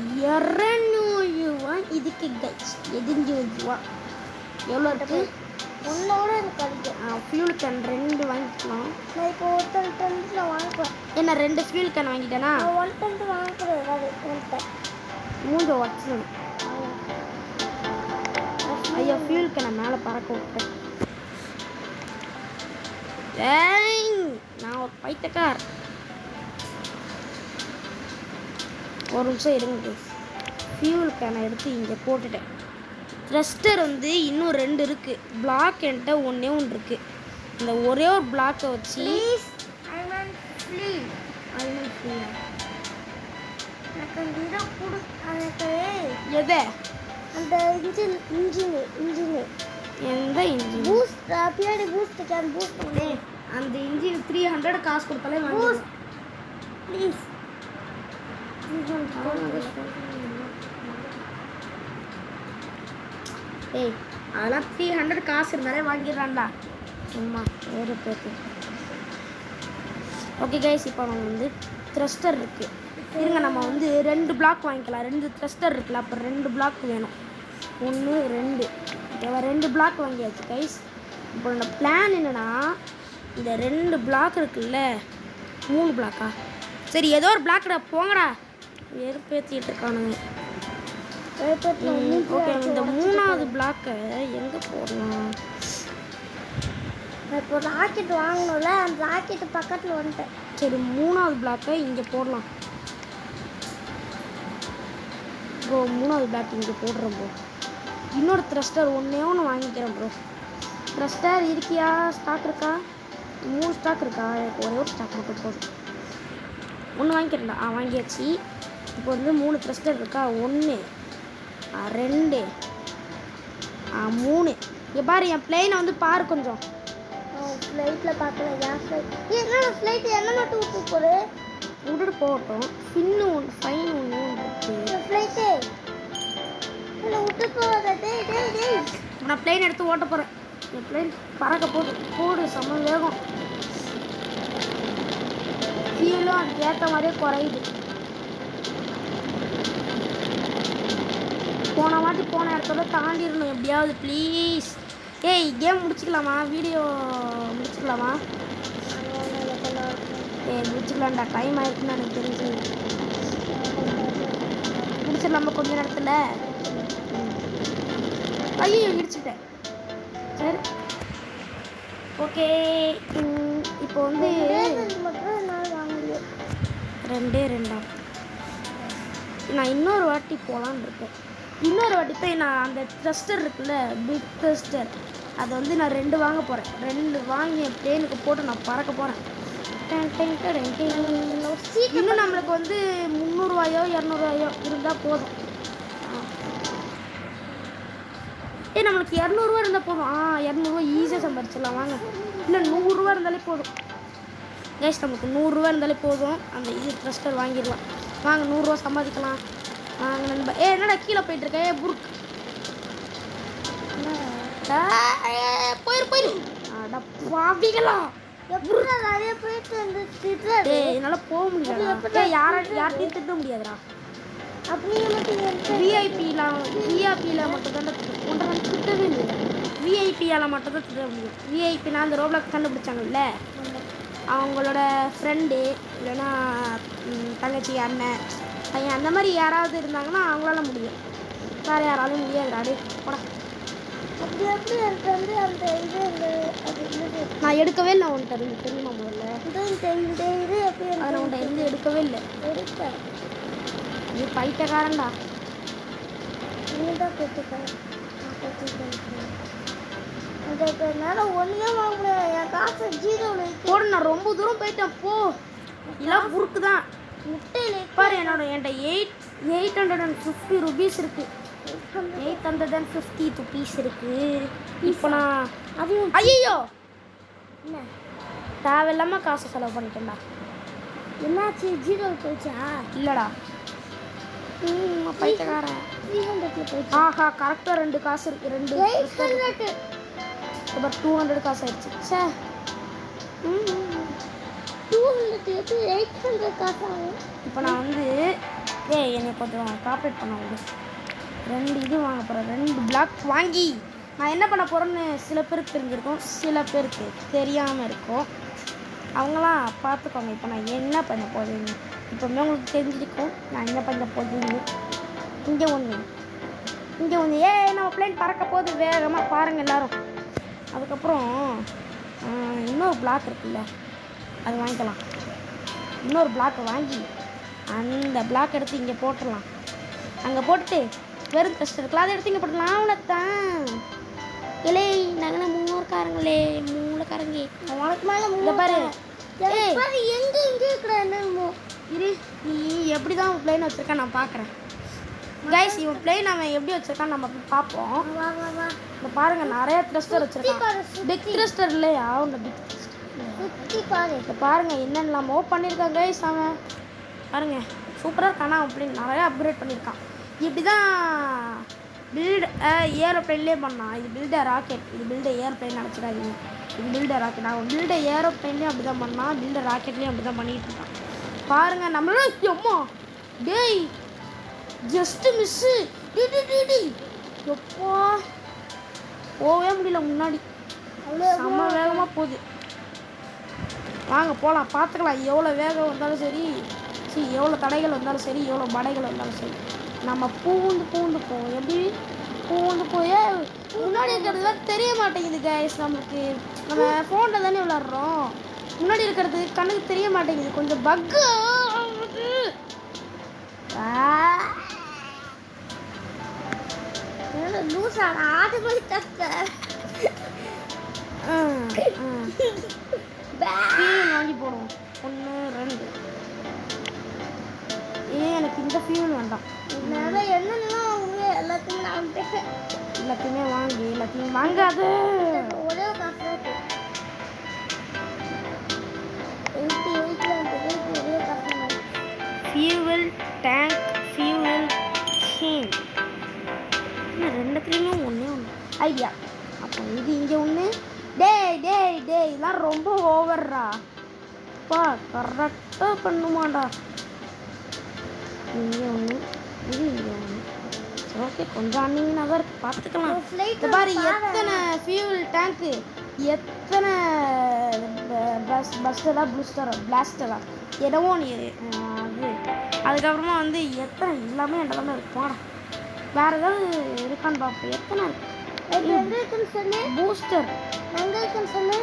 200 இதுக்கு கைஸ் 200 எவ்வளோ இருக்குது? ஒன்னோட எனக்கு கிடைக்கும். ஃபியூல் கேன் 2 வாங்கிக்கலாம். நான் இப்போ ஒருத்தன் வாங்கிப்பேன். என்ன 2 ஃபியூல் கேன் வாங்கிட்டேனா? நான் 1 வாங்கிக்கிறேன். மூஞ்ச வச்சிடணும். ஐயா, ஃபியூல் கேனை மேலே பறக்க விட்டேன். நான் ஒரு பைத்தியக்கார். ஒரு நிமிஷம் இருங்க. ஃபியூல் கேனை எடுத்து இங்கே போட்டுட்டேன். த்ரஸ்டர் வந்து இன்னும் 2 இருக்குது. பிளாக் என்கிட்ட ஒன்று இருக்குது. இந்த ஒரே ஒரு பிளாக்கை வச்சு எதை? அந்த இன்ஜின் எந்த இன்ஜின்? பூஸ்ட் பின்னாடி பூஸ்ட் கேன் பூஸ்ட் பண்ணு. அந்த இன்ஜின் 300 காசு கொடுத்தாலே வாங்கிடலாம். ப்ளீஸ். ஏய், அதெல்லாம் 300 காசு இருந்தாலே வாங்கிடுறான்டா. சும்மா வேறு பேருக்கு. ஓகே கைஸ், இப்போ நம்ம வந்து த்ரஸ்டர் இருக்குது. இருங்க, நம்ம வந்து 2 பிளாக் வாங்கிக்கலாம். 2 த்ரஸ்டர் இருக்குல்ல, அப்போ 2 பிளாக் வேணும். 1 2 தேவை. 2 பிளாக் வாங்கியாச்சு கைஸ். இப்போ இந்த பிளான் என்னென்னா, இந்த 2 பிளாக் இருக்குல்ல, 3 பிளாக்கா? சரி, ஏதோ ஒரு பிளாக்டா போங்கடா. வெறுப்பேற்றிட்டு இருக்கானுங்க. ஓகே, இந்த 3வது பிளாக்கை எங்கே போடலாம்? இப்போ ராக்கெட் வாங்கணும்ல, அந்த ராக்கெட்டு பக்கத்தில் வந்துட்டேன். சரி, 3வது பிளாக்கை இங்கே போடலாம். ப்ரோ, 3வது பிளாக் இங்கே போடுறோம் ப்ரோ. இன்னொரு த்ரஸ்டர் ஒன்று வாங்கிக்கிறேன் ப்ரோ. த்ரஸ்டர் இருக்கியா? ஸ்டாக் இருக்கா? 3 ஸ்டாக் இருக்கா? எனக்கு ஒரே ஒரு ஸ்டாக் மட்டும் போதும். 1 வாங்கிக்கிறேன்டா. வாங்கியாச்சு. இப்போ வந்து 3 த்ரஸ்டர் இருக்கா? 1 2 3. இங்கே பாரு, என் பிளேனை வந்து பாரு கொஞ்சம். ஃப்ளைட்டில் பார்க்கல. என் ஃப்ளைட் என்னோட ஃப்ளைட் என்ன மட்டும் விட்டு போகுது? விட்டுட்டு போகட்டும். ஃபின்னு ஒன்று, ஃபைன் ஒன்று இருக்குது. ஃப்ளைட்டு இல்லை விட்டு போகாத. நான் பிளேன் எடுத்து ஓட்ட போகிறேன். என் பிளேன் பறக்க போடு செம்ம வேகம். ஃபியூலும் அதுக்கு ஏற்ற மாதிரியே குறையுது. போன வாட்டி போன இடத்தோட தாண்டிடணும் எப்படியாவது ப்ளீஸ். ஏய், கேம் முடிச்சுக்கலாமா? வீடியோ முடிச்சுக்கலாமா? முடிச்சுக்கலாம்டா. டைம் ஆயிருக்குன்னு எனக்கு தெரிஞ்சு. முடிச்சிடலாமா கொஞ்ச நேரத்தில்? ஐயோ, இடிச்சுட்டேன். சரி, ஓகே. இப்போ வந்து 2 நான் இன்னொரு வாட்டி போகலான்னு இருக்கேன். இன்னொரு வாட்டி போய் நான் அந்த த்ரஸ்டர் இருக்குல்ல, பிக் த்ரஸ்டர், அதை வந்து நான் 2 வாங்க போகிறேன். 2 வாங்கி என் பிளேனுக்கு போட்டு நான் பறக்க போகிறேன். இன்னும் நம்மளுக்கு வந்து 300 200 இருந்தால் போதும். நம்மளுக்கு 200 இருந்தால் போதும். 200 ஈஸியாக சம்பாரிச்சிடலாம். வாங்க, இல்லை 100 இருந்தாலே போதும் கைஸ். நமக்கு 100 இருந்தாலே போதும். அந்த இது த்ரஸ்டர் வாங்கிடலாம். வாங்க, 100 சம்பாதிக்கலாம். வாங்க நண்பா. என்னடா கீழே போயிட்டுருக்கேன்? புருக்கு போயிரு. அடா பாவிகளா, நிறைய போயிட்டு என்னால் போக முடியாது. யார்கிட்டையும் திட்ட முடியாதுடா. அப்படியே மட்டும் விஐபியில் மட்டும் தான் ஒன்றரை திட்டவே இல்லை. விஐபியால் மட்டும் தான் திட்ட முடியும். விஐபினா அந்த ரோப்ளாக்ஸ் கண்டுபிடிச்சாங்கல்ல, அவங்களோட ஃப்ரெண்டு இல்லைன்னா தங்கச்சி அண்ணன் பையன் அந்த மாதிரி யாராவது இருந்தாங்கன்னா அவங்களால முடியும். வேறு யாராலையும் முடியாது. அப்படியே போட அப்படி எப்படி எனக்கு வந்து அந்த இது அது என்னது நான் எடுக்கவே இல்லை. உன்கிட்ட இருந்து தெரியுமா முதல்ல? இந்த இது எப்படி அதை நான் உன்கிட்ட இருந்து எடுக்கவே இல்லை. எடுத்தேன் நீ பைத்தியக்காரன்டா. நீங்கள் தான் கொடுத்துக்கேன். அந்த இப்போ என்னால் ஒன்றுமே வாங்க முடியாது. என் காசு ஜீரோவில் போடு. நான் ரொம்ப தூரம் போயிட்டேன். போ. இதெல்லாம் புருக்கு தான். முட்டையில் பாரு என்கிட்ட 850 ருபீஸ் இருக்குது. 850 ருபீஸ் இருக்குது. இப்போ நான் அதையும் ஐயோ என்ன தேவையில்லாமல் காசு செலவு பண்ணிட்டேன்டா. என்னாச்சு ஜீரோவில் போயிடுச்சா? இல்லைடா பைத்தியக்காரன். 300 போயிடுச்சு. ஆஹா கரெக்டாக 2 காசு இருக்குது. 2 800 அப்புறம் 200 காசு ஆயிடுச்சு. சே 200 எப்படி 800 காசு ஆகும்? இப்போ நான் வந்து என்னை கொஞ்சம் காப்பரேட் பண்ண விடு. 2 இது வாங்க போகிறேன். 2 பிளாக் வாங்கி நான் என்ன பண்ண போகிறேன்னு சில பேருக்கு தெரிஞ்சிருக்கும், சில பேருக்கு தெரியாமல் இருக்கும். அவங்களாம் பார்த்துக்கோங்க. இப்போ நான் என்ன பண்ண போகிறேன்னு இப்போவுமே உங்களுக்கு தெரிஞ்சிருக்கும் நான் என்ன பண்ண போகிறேன்னு. இங்கே ஒன்று நம்ம பிளேன் பறக்க போது வேகமாக பாருங்கள் எல்லோரும். அதுக்கப்புறம் இன்னொரு பிளாக் இருக்குல்ல, அது வாங்கிக்கலாம். இன்னொரு பிளாக்கை வாங்கி அந்த பிளாக் எடுத்து இங்கே போட்டுடலாம். அங்கே போட்டுட்டு வெறும் ட்ரெஸ்ட் இருக்கலாம், அதை எடுத்து இங்கே போட்டுடலாம். அவ்வளோத்தான். இலே நாங்கள் மூளைக்காரங்க உனக்கு மேலே இங்கே பாரு. எங்கே இருக்கிற என்னமோ இரு, நீ எப்படி தான் பிளேன் வச்சுருக்கா நான் பார்க்குறேன். கைஸ் இவன் பிளேன் அவன் எப்படி வச்சுருக்கான்னு நம்ம போய் பார்ப்போம். வா வா வா இந்த பாருங்கள் நிறைய த்ரஸ்டர் வச்சுருக்கான். பிக் த்ரஸ்டர் இல்லையா? அவங்க பிக் சுற்றி பாரு. இப்போ பாருங்கள் என்னென்னலாமோ பண்ணியிருக்கான் கைஸ். அவன் பாருங்கள் சூப்பராக இருக்கானா அப்படின்னு நிறையா அப்கிரேட் பண்ணியிருக்கான். இப்படி தான் பில்ட் ஏரோப்ளைன்லேயே பண்ணான். இது பில்ட் ராக்கெட், இது பில்ட் ஏரோப்ளைன் நினச்சிடாதீங்க. இது பில்ட் ராக்கெட். அவன் பில்ட் ஏரோப்ளைன்லேயும் அப்படி தான் பண்ணான், பில்ட் ராக்கெட்லேயும் அப்படி தான் பண்ணிகிட்டு இருக்கான். பாருங்கள் நம்மளும் அம்மா டேய் ஜஸ்ட்டு மிஸ்ஸு. எப்பா போகவே முடியல முன்னாடி. செம்ம வேகமாக போகுது. வாங்க போகலாம், பார்த்துக்கலாம். எவ்வளோ வேகம் வந்தாலும் சரி, எவ்வளோ தடைகள் வந்தாலும் சரி, எவ்வளோ படைகள் வந்தாலும் சரி, நம்ம பூந்து போவோம். எப்படி பூந்து போய் முன்னாடி இருக்கிறது தெரிய மாட்டேங்குது கைஸ். நம்மளுக்கு நம்ம ஃபோனில் தானே விளாட்றோம். முன்னாடி இருக்கிறது கண்ணுக்கு தெரிய மாட்டேங்குது. கொஞ்சம் பக்கு லூசான ஆடு போய் தக்க வாங்கி போடுவோம். 1 2 எனக்கு இந்த ஃபியூல் வேண்டாம். என்னென்னா எல்லாத்தையுமே நான் எல்லாத்தையுமே வாங்காது. ஒரே காசு ஒரே காசு ஃபியூவல் டேங்க், ஃபியூவல் கேன், ரெண்டுத்துலேயுமே ஒன்று ஐடியா. அப்போ இது இங்கே ஒன்று. டேய் இதெல்லாம் ரொம்ப ஓவர்ரா. அப்பா கரெக்டாக பண்ணுமாண்டா. இங்கே ஒன்று, இது இங்கே ஒன்று. ஓகே கொஞ்சம் அன்னிங்கன்னா தான் இருக்குது, பார்த்துக்கலாம். இந்த பாரு எத்தனை ஃபியூவல் டேங்க்கு, எத்தனை பிளாஸ்டரா என்னவோ நீ அது. அதுக்கப்புறமா வந்து எத்தனை எல்லாமே என்கிட்ட இருக்கும். வேறு ஏதாவது இருக்கான்னு பார்ப்போம். எத்தனை இருக்குன்னு சொல்லு. பூஸ்டர் எங்கே இருக்குன்னு சொல்லு.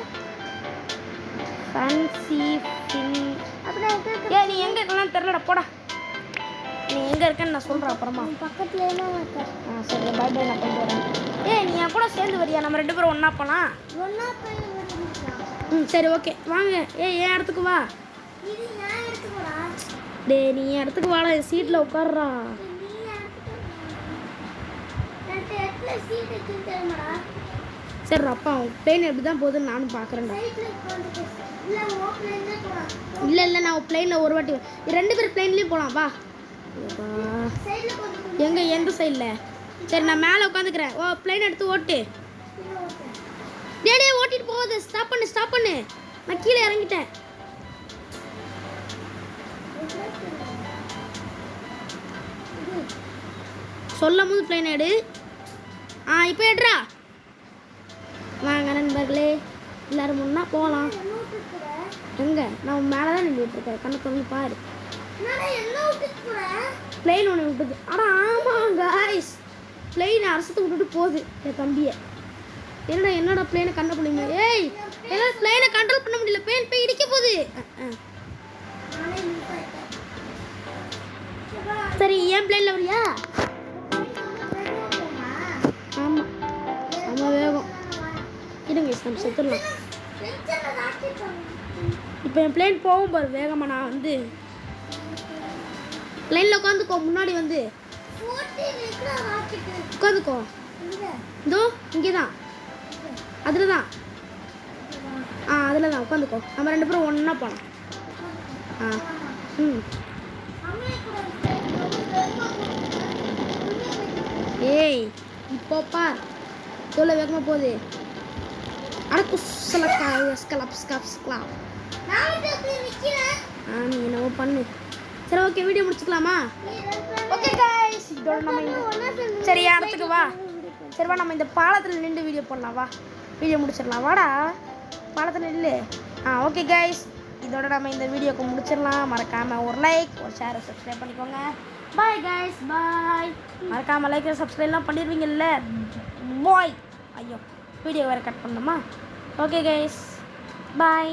Fancy fin. அப்புறம் நீ எங்கே இருக்கலாம் தெரியலடா. போடா, நீ எங்கே இருக்கேன்னு நான் சொல்கிறேன் அப்புறமா. பக்கத்தில் என்ன இருக்கேன். சரி பை பை, நான் கொண்டு வரேன். நீ என் கூட சேர்ந்து வரியா? நம்ம 2 பேரும் ஒன்றா போகலாம். ஒன்றா போய் சரி ஓகே வாங்க. என் இடத்துக்கு வா. இது நான் எடுத்துக்கூடா. நீ என் இடத்துக்கு வாடா, என் சீட்டில் உட்கார்றா. சரி அப்பா பிளேன் எப்படி தான் போகுதுன்னு நானும் பார்க்குறேன்டா. இல்லை நான் பிளேனில் ஒரு வாட்டி 2 பேர் பிளேன்லேயும் போகலாம். வா. எந்த சைடில்? சரி நான் மேலே உட்காந்துக்கிறேன். பிளேன் எடுத்து ஓட்டு. டேய் ஓட்டிட்டு போகுது. ஸ்டாப் பண்ணு. நான் கீழே இறங்கிட்டேன். சொல்லும் போது பிளேன் எடு. இப்போ எடுறா. வாங்க நண்பர்களே, எல்லாரும் முன்னா போகலாம். எங்கே? நான் மேலே தான் நின்றுட்டு இருக்கேன். கண்ணை வந்து பாரு. பிளெயின் ஒன்று விட்டுது. ஆனால் ஆமாம் காய்ஸ், பிளெயின் அரசத்தை விட்டுட்டு போகுது என் தம்பியை. என்னோட பிளேனை கண்ட்ரோல் பண்ண முடியல. ஏய், என்னால் பிளேனை கண்ட்ரோல் பண்ண முடியல. பிளேன் போய் இடிக்க போகுது. சரி, ஏன் பிளேனில் வரியா? ஆமாம், ஆமாம், வேகம் இருங்க, நம்ம செத்துடலாம். இப்போ என் பிளேன் போகும் பாரு வேகமாக. நான் வந்து பிளேனில் உட்காந்துக்கோ. முன்னாடி வந்து உட்காந்துக்கோ. இதோ இங்கே தான், அதில் தான். அதில் தான் உட்காந்துக்கோ. நம்ம 2 பேரும் ஒன்றா போகலாம். ஏய், இப்போப்பா எவ்வளோ வேகமாக போகுது. நீ என்னவோ பண்ணு. சரி, ஓகே, வீடியோ முடிச்சுக்கலாமா? ஓகே கைஸ், இதோட நம்ம சரி இடத்துக்கு வா. சரிவா, நம்ம இந்த பாலத்தில் நின்று வீடியோ போடலாம். வா, வீடியோ முடிச்சிடலாம். வாடா, பாலத்தில் நில்லு. ஓகே கைஸ், இதோட நம்ம இந்த வீடியோக்கு முடிச்சிடலாம். மறக்காமல் ஒரு லைக், ஒரு ஷேர், சப்ஸ்கிரைப் பண்ணிக்கோங்க. பாய் கைஸ், பாய். மறக்காமல் லைக் சப்ஸ்கிரைப்லாம் பண்ணிடுவீங்கல்ல. பாய். ஐயோ, வீடியோ வேறு கட் பண்ணணுமா? ஓகே கைஸ், பாய்.